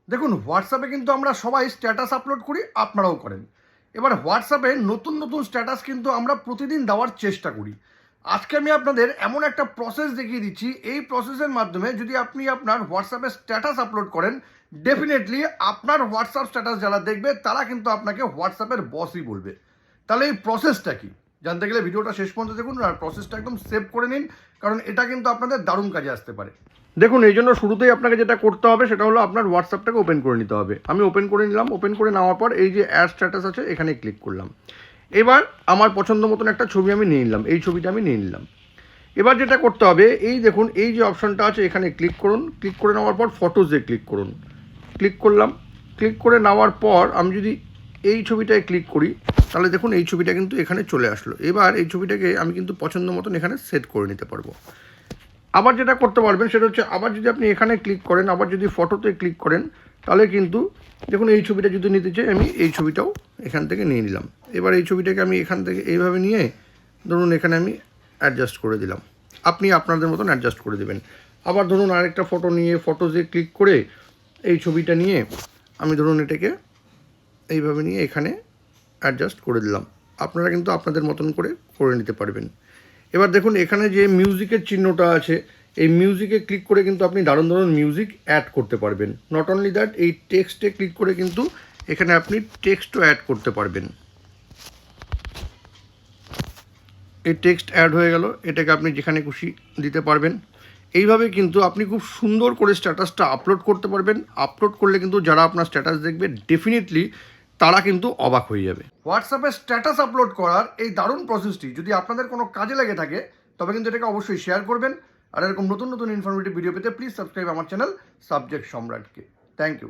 দেখুন, হোয়াটসঅ্যাপে কিন্তু আমরা সবাই স্ট্যাটাস আপলোড করি, আপনারাও করেন। এবার হোয়াটসঅ্যাপে নতুন নতুন স্ট্যাটাস কিন্তু আমরা প্রতিদিন দেওয়ার চেষ্টা করি। আজকে আমি আপনাদের এমন একটা প্রসেস দেখিয়ে দিচ্ছি, এই প্রসেসের মাধ্যমে যদি আপনি আপনার হোয়াটসঅ্যাপে স্ট্যাটাস আপলোড করেন, ডেফিনেটলি আপনার হোয়াটসঅ্যাপ স্ট্যাটাস যারা দেখবে তারা কিন্তু আপনাকে হোয়াটসঅ্যাপের বসই বলবে। তাহলে এই প্রসেসটা কি জানতে গেলে ভিডিওটা শেষ পর্যন্ত দেখুন, আর প্রসেসটা একদম সেভ করে নিন, কারণ এটা কিন্তু আপনাদের দারুণ কাজে আসতে পারে। দেখুন, এই জন্য শুরুতেই আপনাকে যেটা করতে হবে সেটা হলো আপনার হোয়াটসঅ্যাপটাকে ওপেন করে নিতে হবে। আমি ওপেন করে নিলাম। ওপেন করে নেওয়ার পর এই যে অ্যাড স্ট্যাটাস আছে এখানে ক্লিক করলাম। এবার আমার পছন্দ মতন একটা ছবি আমি নিয়ে নিলাম, এই ছবিটা আমি নিয়ে নিলাম। এবার যেটা করতে হবে, এই দেখুন এই যে অপশনটা আছে এখানে ক্লিক করুন। ক্লিক করে নেওয়ার পর ফটোজে ক্লিক করুন। ক্লিক করলাম। ক্লিক করে নেওয়ার পর আমি যদি এই ছবিটায় ক্লিক করি, তাহলে দেখুন এই ছবিটা কিন্তু এখানে চলে আসলো। এবার এই ছবিটাকে আমি কিন্তু পছন্দ মতন এখানে সেট করে নিতে পারবো। আবার যেটা করতে পারবেন সেটা হচ্ছে, আবার যদি আপনি এখানে ক্লিক করেন, আবার যদি ফটোতে ক্লিক করেন, তাহলে কিন্তু দেখুন এই ছবিটা যদি নিতে চাই আমি এই ছবিটাও এখান থেকে নিয়ে নিলাম। এবার এই ছবিটাকে আমি এখান থেকে এইভাবে নিয়ে ধরুন এখানে আমি অ্যাডজাস্ট করে দিলাম। আপনি আপনাদের মতন অ্যাডজাস্ট করে দেবেন। আবার ধরুন আরেকটা ফটো নিয়ে ফটোজে ক্লিক করে এই ছবিটা নিয়ে আমি ধরুন এটাকে এইভাবে নিয়ে এখানে অ্যাডজাস্ট করে দিলাম। আপনারা কিন্তু আপনাদের মতন করে নিতে পারবেন। এবার দেখুন এখানে যে মিউজিকের চিহ্নটা আছে, এই মিউজিকে ক্লিক করে কিন্তু আপনি দারুণ দারুণ মিউজিক অ্যাড করতে পারবেন। নট অনলি দ্যাট, এই টেক্সটে ক্লিক করে কিন্তু এখানে আপনি টেক্সটও অ্যাড করতে পারবেন। এই টেক্সট অ্যাড হয়ে গেল, এটাকে আপনি যেখানে খুশি দিতে পারবেন। এইভাবে কিন্তু আপনি খুব সুন্দর করে স্ট্যাটাসটা আপলোড করতে পারবেন। আপলোড করলে কিন্তু যারা আপনার স্ট্যাটাস দেখবে ডেফিনেটলি তারা কিন্তু অবাক হয়ে যাবে। হোয়াটসঅ্যাপে স্ট্যাটাস আপলোড করার এই দারুণ প্রসেসটি যদি আপনাদের কোনো কাজে লেগে থাকে, তবে কিন্তু এটাকে অবশ্যই শেয়ার করবেন। আর এরকম নতুন নতুন ইনফরমেটিভ ভিডিও পেতে প্লিজ সাবস্ক্রাইব আমার চ্যানেল সাবজেক্ট সম্রাটকে। Thank you.